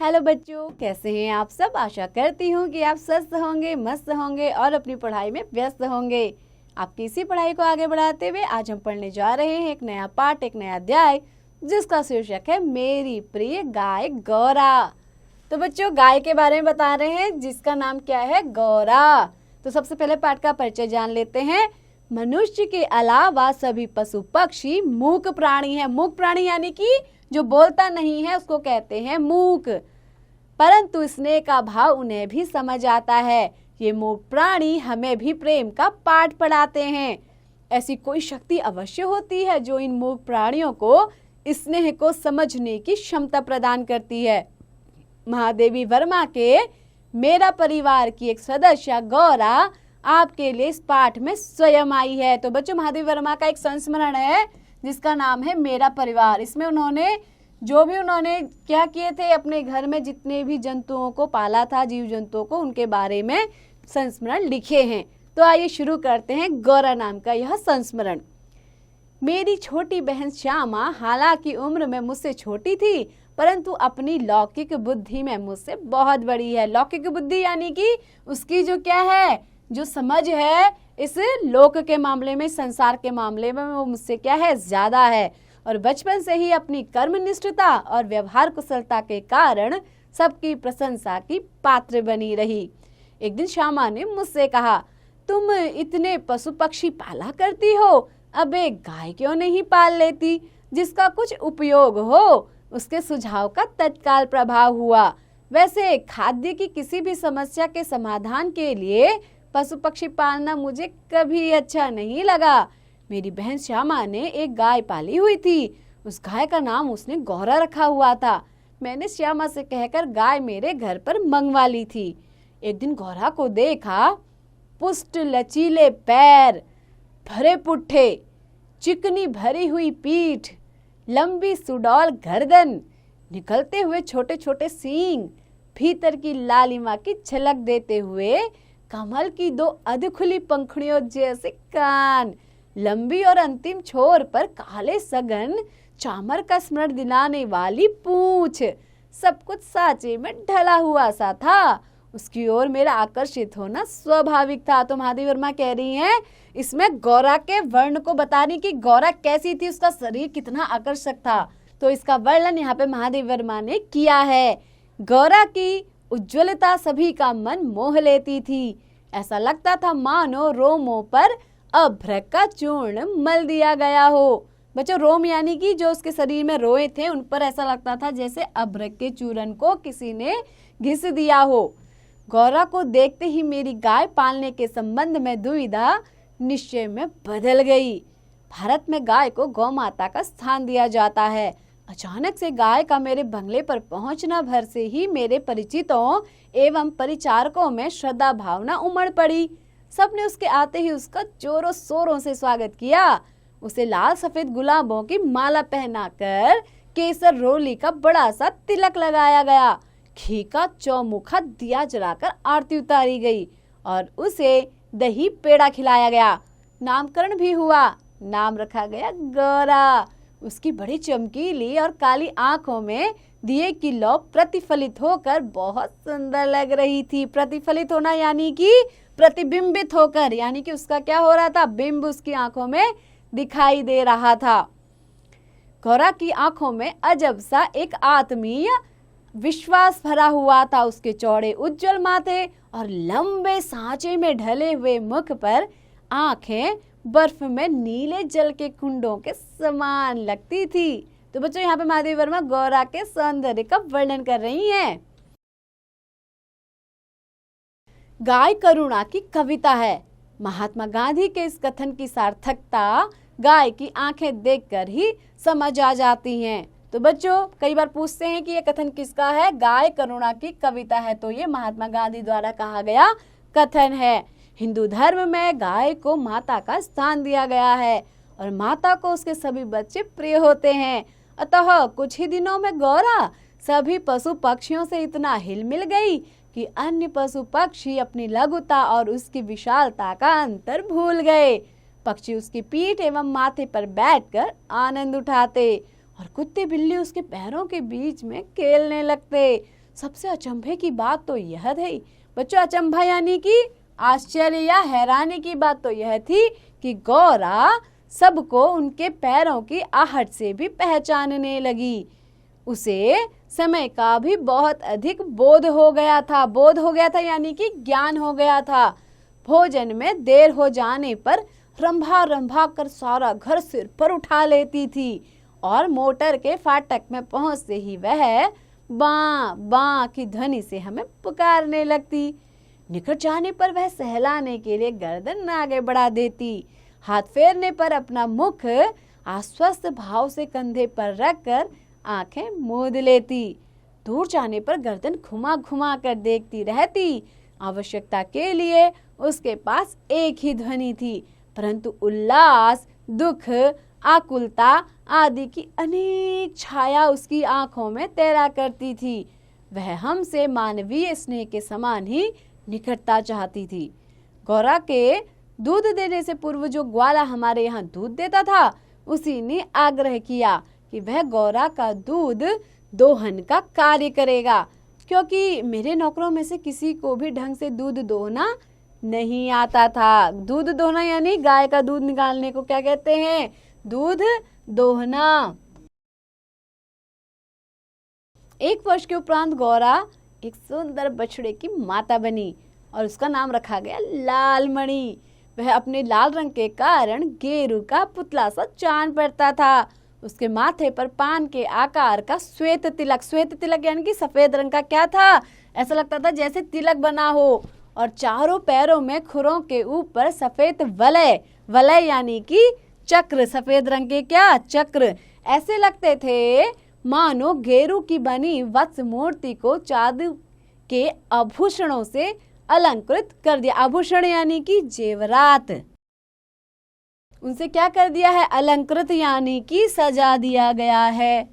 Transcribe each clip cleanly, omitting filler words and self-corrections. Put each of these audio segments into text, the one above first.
Hello बच्चों, कैसे हैं आप सब। आशा करती हूँ कि आप स्वस्थ होंगे, मस्त होंगे और अपनी पढ़ाई में व्यस्त होंगे। आपकी इसी पढ़ाई को आगे बढ़ाते हुए आज हम पढ़ने जा रहे हैं एक नया पाठ, एक नया अध्याय, जिसका शीर्षक है मेरी प्रिय गाय गौरा। तो बच्चों, गाय के बारे में बता रहे हैं जिसका नाम क्या है, गौरा। तो सबसे पहले पाठ का परिचय जान लेते हैं। मनुष्य के अलावा सभी पशु पक्षी मूक प्राणी है। मूक प्राणी यानी कि जो बोलता नहीं है उसको कहते हैं मूक, परंतु स्नेह का भाव उन्हें भी समझ आता है। ये मूक प्राणी हमें भी प्रेम का पाठ पढ़ाते हैं। ऐसी कोई शक्ति अवश्य होती है जो इन मूक प्राणियों को स्नेह को समझने की क्षमता प्रदान करती है। महादेवी वर्मा के मेरा परिवार की एक सदस्य गौरा आपके लिए इस पाठ में स्वयं आई है। तो बच्चों, महादेवी वर्मा का एक संस्मरण है जिसका नाम है मेरा परिवार। इसमें उन्होंने क्या किए थे, अपने घर में जितने भी जंतुओं को पाला था, जीव जंतुओं को, उनके बारे में संस्मरण लिखे हैं। तो आइए शुरू करते हैं गौरा नाम का यह संस्मरण। मेरी छोटी बहन श्यामा हालांकि उम्र में मुझसे छोटी थी, परंतु अपनी लौकिक बुद्धि में मुझसे बहुत बड़ी है। लौकिक बुद्धि यानी कि उसकी जो क्या है, जो समझ है इस लोक के मामले में, संसार के मामले में, वो मुझसे क्या है, ज्यादा है। और बचपन से ही अपनी कर्मनिष्ठता और व्यवहार कुशलता के कारण सबकी प्रशंसा की पात्र बनी रही। एक दिन श्यामा ने मुझसे कहा, तुम इतने पशु पक्षी पाला करती हो, अब एक गाय क्यों नहीं पाल लेती जिसका कुछ उपयोग हो। उसके सुझाव का तत्काल प्रभाव हुआ। वैसे खाद्य की किसी भी समस्या के समाधान के लिए पशु पक्षी पालना मुझे कभी अच्छा नहीं लगा। मेरी बहन श्यामा ने एक गाय पाली हुई थी। उस गाय का नाम उसने गौरा रखा हुआ था। मैंने श्यामा से कहकर गाय मेरे घर पर मंगवा ली थी। एक दिन गौरा को देखा, पुष्ट लचीले पैर, भरे पुट्ठे, चिकनी भरी हुई पीठ, लंबी सुडौल गर्दन, निकलते हुए छोटे छोटे सींग, भीतर की लालिमा की झलक देते हुए कमल की दो अधखुली पंखुड़ियों जैसे कान, लंबी और अंतिम छोर पर काले सघन चामर का स्मरण दिलाने वाली पूंछ, सब कुछ साँचे में ढला हुआ सा था। उसकी ओर मेरा आकर्षित होना स्वाभाविक था। तो महादेवी वर्मा कह रही हैं इसमें गौरा के वर्ण को बताने की, गौरा कैसी थी, उसका शरीर कितना आकर्षक था। तो इसका वर्णन यहाँ पे महादेवी वर्मा ने किया है। गौरा की उज्ज्वलता सभी का मन मोह लेती थी। ऐसा लगता था मानो रोमों पर अभ्रक का चूर्ण मल दिया गया हो। बच्चों, रोम यानी कि जो उसके शरीर में रोए थे, उन पर ऐसा लगता था जैसे अभ्रक के चूर्ण को किसी ने घिस दिया हो। गौरा को देखते ही मेरी गाय पालने के संबंध में दुविधा निश्चय में बदल गई। भारत में गाय को गौ माता का स्थान दिया जाता है। अचानक से गाय का मेरे बंगले पर पहुंचना भर से ही मेरे परिचितों एवं परिचारकों में श्रद्धा भावना उमड़ पड़ी। सबने उसके आते ही उसका जोरों शोरों से स्वागत किया। उसे लाल सफेद गुलाबों की माला पहनाकर केसर रोली का बड़ा सा तिलक लगाया गया। घी का चौमुखा दिया जलाकर आरती उतारी गई और उसे दही पेड़ा खिलाया गया। नामकरण भी हुआ। नाम रखा गया गौरा। उसकी बड़ी चमकीली और काली आंखों में दिए की लौ प्रतिफलित होकर बहुत सुंदर लग रही थी। प्रतिफलित होना यानी कि प्रतिबिंबित होकर, यानी कि उसका क्या हो रहा था, बिंब उसकी आंखों में दिखाई दे रहा था। गौरा की आंखों में अजब सा एक आत्मीय विश्वास भरा हुआ था। उसके चौड़े उज्जवल माथे और लंबे सांचे में ढले हुए मुख पर आंखें बर्फ में नीले जल के कुंडों के समान लगती थी। तो बच्चों, यहाँ पे महादेवी वर्मा गौरा के सौंदर्य का वर्णन कर रही हैं। गाय करुणा की कविता है। महात्मा गांधी के इस कथन की सार्थकता गाय की आंखें देखकर ही समझ आ जाती हैं। तो बच्चों, कई बार पूछते हैं कि ये कथन किसका है, गाय करुणा की कविता है। तो ये महात्मा गांधी द्वारा कहा गया कथन है। हिंदू धर्म में गाय को माता का स्थान दिया गया है और माता को उसके सभी बच्चे प्रिय होते हैं। अतः कुछ ही दिनों में गौरा सभी पशु पक्षियों से इतना हिल मिल गई कि अन्य पशु पक्षी अपनी लघुता और उसकी विशालता का अंतर भूल गए। पक्षी उसकी पीठ एवं माथे पर बैठकर आनंद उठाते और कुत्ते बिल्ली उसके पैरों के बीच में खेलने लगते। सबसे अचंभे की बात तो यह थी बच्चों, अचंभा यानी कि आश्चर्य या हैरानी की बात तो यह थी कि गौरा सबको उनके पैरों की आहट से भी पहचानने लगी। उसे समय का भी बहुत अधिक बोध हो गया था। बोध हो गया था यानी कि ज्ञान हो गया था। भोजन में देर हो जाने पर रंभा रंभा कर सारा घर सिर पर उठा लेती थी और मोटर के फाटक में पहुंचते ही वह बाँ बाँ की ध्वनि से हमें पुकारने लगती। निकट जाने पर वह सहलाने के लिए गर्दन आगे बढ़ा देती। हाथ फेरने पर अपना मुख आश्वस्त भाव से कंधे पर रखकर आंखें मूंद लेती। दूर जाने पर गर्दन घुमा घुमा कर देखती रहती। आवश्यकता के लिए उसके पास एक ही ध्वनि थी, परंतु उल्लास, दुख, आकुलता आदि की अनेक छाया उसकी आंखों में तैरा करती थी। वह हमसे मानवीय स्नेह के समान ही निकटता चाहती थी। गौरा के दूध देने से पूर्व जो ग्वाला हमारे यहाँ दूध देता था, उसी ने आग्रह किया कि वह गौरा का दूध दोहन का कार्य करेगा, क्योंकि मेरे नौकरों में से किसी को भी ढंग से दूध दोहना नहीं आता था। दूध दोहना यानी गाय का दूध निकालने को क्या कहते हैं? दूध दोहना। 1 वर्ष के उपरांत गौरा एक सुंदर बछड़े की माता बनी और उसका नाम रखा गया लालमणि। वह अपने लाल रंग के कारण गेरू का पुतला सा जान पड़ता था। उसके माथे पर पान के आकार का श्वेत तिलक यानी कि सफेद रंग का क्या था? ऐसा लगता था जैसे तिलक बना हो। और चारों पैरों में खुरों के ऊपर सफेद वलय यानी कि चक्र, सफेद रंग के क्या चक्र, ऐसे लगते थे मानो गेरू की बनी वत्स मूर्ति को चांदी के आभूषणों से अलंकृत कर दिया। आभूषण यानी कि जेवरात, उनसे क्या कर दिया है? अलंकृत यानी कि सजा दिया गया है।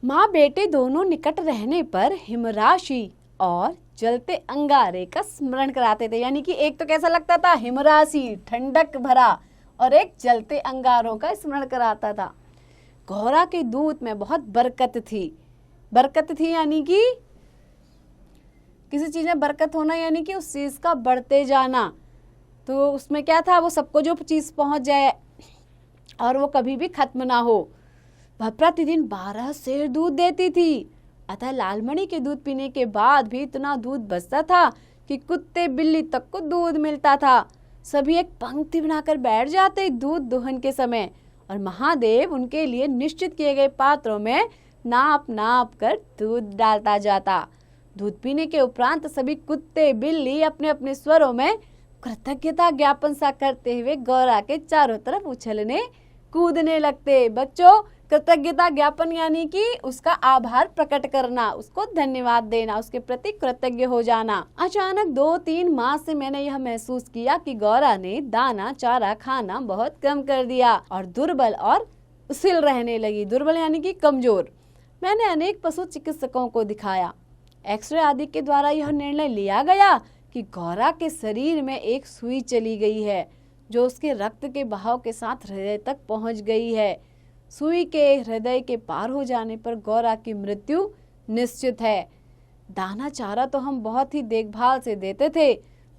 माँ बेटे दोनों निकट रहने पर हिमराशि और जलते अंगारे का स्मरण कराते थे। यानी कि एक तो कैसा लगता था? हिमराशि, ठंडक भरा, और एक जलते अंगारों का स्मरण कराता था। गौरा के दूध में बहुत बरकत थी यानी कि किसी चीज में बरकत होना यानी कि उस चीज का बढ़ते जाना। तो उसमें क्या था? वो सबको जो चीज पहुंच जाए और वो कभी भी खत्म ना हो। वह प्रतिदिन 12 सेर दूध देती थी। अतः लालमणि के दूध पीने के बाद भी इतना दूध बचता था कि कुत्ते बिल्ली तक को दूध मिलता था। सभी एक पंक्ति बनाकर बैठ जाते दूध दोहन के समय, और महादेव उनके लिए निश्चित किए गए पात्रों में नाप नाप कर दूध डालता जाता। दूध पीने के उपरांत सभी कुत्ते बिल्ली अपने अपने स्वरों में कृतज्ञता ज्ञापन सा करते हुए गौरा के चारों तरफ उछलने कूदने लगते। बच्चों, कृतज्ञता ज्ञापन यानी कि उसका आभार प्रकट करना, उसको धन्यवाद देना, उसके प्रति कृतज्ञ हो जाना। अचानक 2-3 माह से मैंने यह महसूस किया कि गौरा ने दाना चारा खाना बहुत कम कर दिया और दुर्बल और उसिल रहने लगी। दुर्बल यानी कि कमजोर। मैंने अनेक पशु चिकित्सकों को दिखाया। एक्सरे आदि के द्वारा यह निर्णय लिया गया कि गौरा के शरीर में एक सुई चली गई है, जो उसके रक्त के बहाव के साथ हृदय तक पहुंच गई है। सुई के हृदय के पार हो जाने पर गौरा की मृत्यु निश्चित है। दाना चारा तो हम बहुत ही देखभाल से देते थे,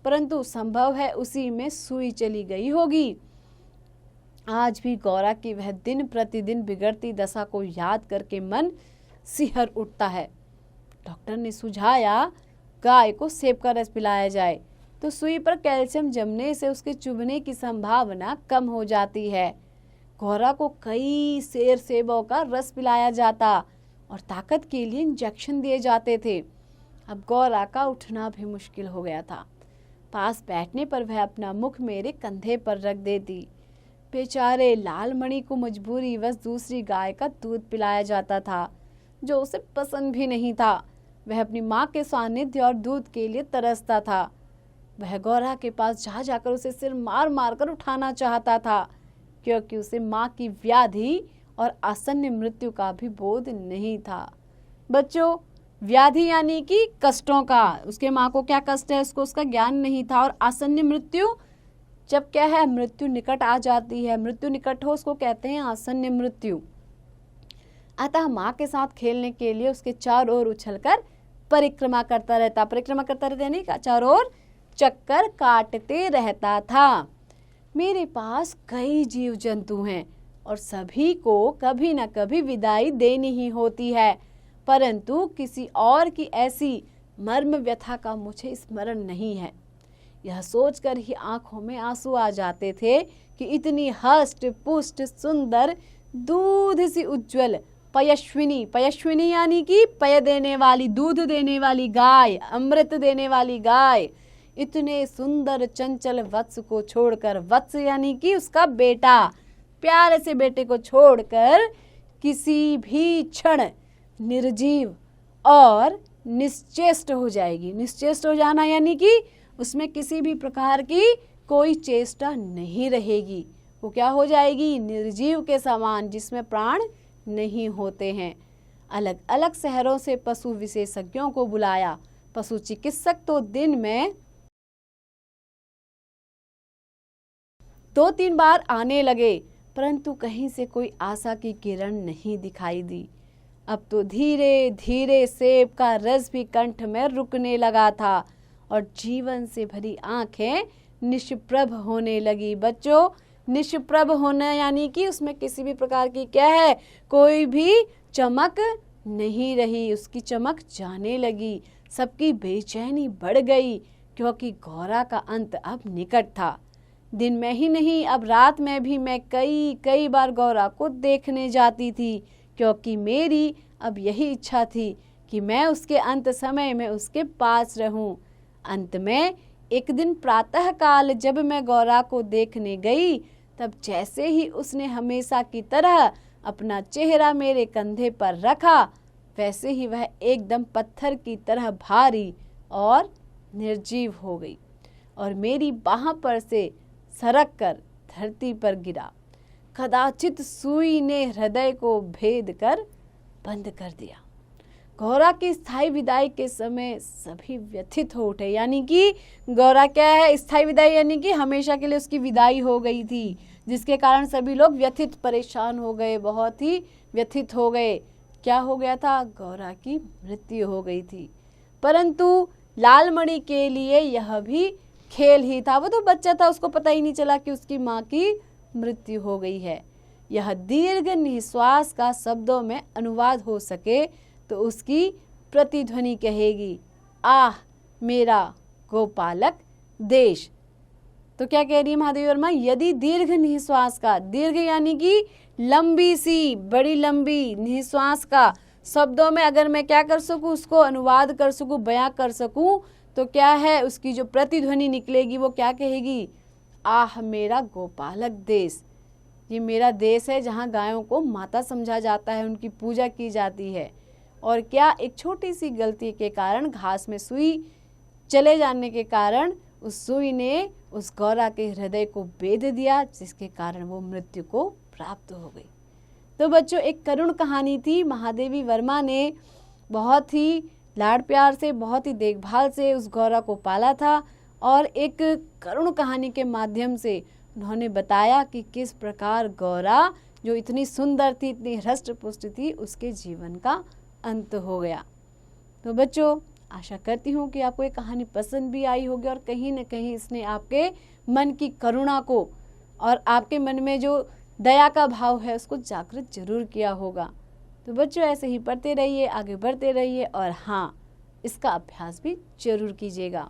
परंतु संभव है उसी में सुई चली गई होगी। आज भी गौरा की वह दिन प्रतिदिन बिगड़ती दशा को याद करके मन सिहर उठता है। डॉक्टर ने सुझाया गाय को सेब का रस पिलाया जाए, तो सुई पर कैल्शियम जमने से उसके चुभने की संभावना कम हो जाती है। गौरा को कई सेर सेबों का रस पिलाया जाता और ताकत के लिए इंजेक्शन दिए जाते थे। अब गौरा का उठना भी मुश्किल हो गया था। पास बैठने पर वह अपना मुख मेरे कंधे पर रख देती। बेचारे लालमणि को मजबूरी वश दूसरी गाय का दूध पिलाया जाता था, जो उसे पसंद भी नहीं था। वह अपनी माँ के सानिध्य और दूध के लिए तरसता था। वह गौरा के पास जा जाकर उसे सिर मार मार कर उठाना चाहता था, क्योंकि उसे माँ की व्याधि और आसन्न मृत्यु का भी बोध नहीं था। बच्चों, व्याधि यानी कि कष्टों का, उसके माँ को क्या कष्ट है उसको उसका ज्ञान नहीं था। और आसन्न मृत्यु, जब क्या है मृत्यु निकट आ जाती है, मृत्यु निकट हो उसको कहते हैं आसन्न मृत्यु। अतः माँ के साथ खेलने के लिए उसके चारों ओर उछलकर परिक्रमा करता रहता यानी चारों ओर चक्कर काटते रहता था। मेरे पास कई जीव जंतु हैं और सभी को कभी न कभी विदाई देनी ही होती है, परंतु किसी और की ऐसी मर्म व्यथा का मुझे स्मरण नहीं है। यह सोचकर ही आंखों में आंसू आ जाते थे कि इतनी हष्ट पुष्ट सुंदर दूध सी उज्जवल पयस्विनी यानी कि पय देने वाली, दूध देने वाली गाय, अमृत देने वाली गाय, इतने सुंदर चंचल वत्स को छोड़कर, वत्स यानी कि उसका बेटा, प्यारे से बेटे को छोड़कर किसी भी क्षण निर्जीव और निश्चेष्ट हो जाएगी। निश्चेष्ट हो जाना यानी कि उसमें किसी भी प्रकार की कोई चेष्टा नहीं रहेगी। वो क्या हो जाएगी? निर्जीव के समान, जिसमें प्राण नहीं होते हैं। अलग अलग शहरों से पशु विशेषज्ञों को बुलाया। पशु चिकित्सक तो दिन में 2-3 बार आने लगे, परंतु कहीं से कोई आशा की किरण नहीं दिखाई दी। अब तो धीरे धीरे सेब का रस भी कंठ में रुकने लगा था और जीवन से भरी आंखें निष्प्रभ होने लगी। बच्चों, निष्प्रभ होना यानी कि उसमें किसी भी प्रकार की क्या है, कोई भी चमक नहीं रही, उसकी चमक जाने लगी। सबकी बेचैनी बढ़ गई क्योंकि गौरा का अंत अब निकट था। दिन में ही नहीं, अब रात में भी मैं कई बार गौरा को देखने जाती थी, क्योंकि मेरी अब यही इच्छा थी कि मैं उसके अंत समय में उसके पास रहूं। अंत में एक दिन प्रातः काल जब मैं गौरा को देखने गई, तब जैसे ही उसने हमेशा की तरह अपना चेहरा मेरे कंधे पर रखा, वैसे ही वह एकदम पत्थर की तरह भारी और निर्जीव हो गई और मेरी बाह पर से सरक कर धरती पर गिरा। कदाचित सुई ने हृदय को भेद कर बंद कर दिया। गौरा की स्थायी विदाई के समय सभी व्यथित हो उठे, यानी कि गौरा क्या है, स्थायी विदाई यानी कि हमेशा के लिए उसकी विदाई हो गई थी, जिसके कारण सभी लोग व्यथित परेशान हो गए, बहुत ही व्यथित हो गए। क्या हो गया था? गौरा की मृत्यु हो गई थी। परंतु लालमणि के लिए यह भी खेल ही था। वो तो बच्चा था, उसको पता ही नहीं चला कि उसकी माँ की मृत्यु हो गई है। यह दीर्घ निश्वास का शब्दों में अनुवाद हो सके तो उसकी प्रतिध्वनि कहेगी, आह मेरा गोपालक देश। तो क्या कह रही है महादेवी वर्मा? यदि दीर्घ निश्वास का, दीर्घ यानी कि लंबी सी, बड़ी लंबी निश्वास का शब्दों में अगर मैं क्या कर सकूं, उसको अनुवाद कर सकूं, बयां कर सकूं, तो क्या है, उसकी जो प्रतिध्वनि निकलेगी वो क्या कहेगी? आह मेरा गोपालक देश। ये मेरा देश है जहाँ गायों को माता समझा जाता है, उनकी पूजा की जाती है। और क्या, एक छोटी सी गलती के कारण, घास में सुई चले जाने के कारण उस सुई ने उस गौरा के हृदय को बेध दिया, जिसके कारण वो मृत्यु को प्राप्त हो गई। तो बच्चों, एक करुण कहानी थी। महादेवी वर्मा ने बहुत ही लाड़ प्यार से, बहुत ही देखभाल से उस गौरा को पाला था और एक करुण कहानी के माध्यम से उन्होंने बताया कि किस प्रकार गौरा, जो इतनी सुंदर थी, इतनी हृष्ट पुष्ट थी, उसके जीवन का अंत हो गया। तो बच्चों, आशा करती हूँ कि आपको ये कहानी पसंद भी आई होगी और कहीं न कहीं इसने आपके मन की करुणा को और आपके मन में जो दया का भाव है उसको जागृत जरूर किया होगा। तो बच्चों, ऐसे ही पढ़ते रहिए, आगे बढ़ते रहिए और हाँ, इसका अभ्यास भी जरूर कीजिएगा।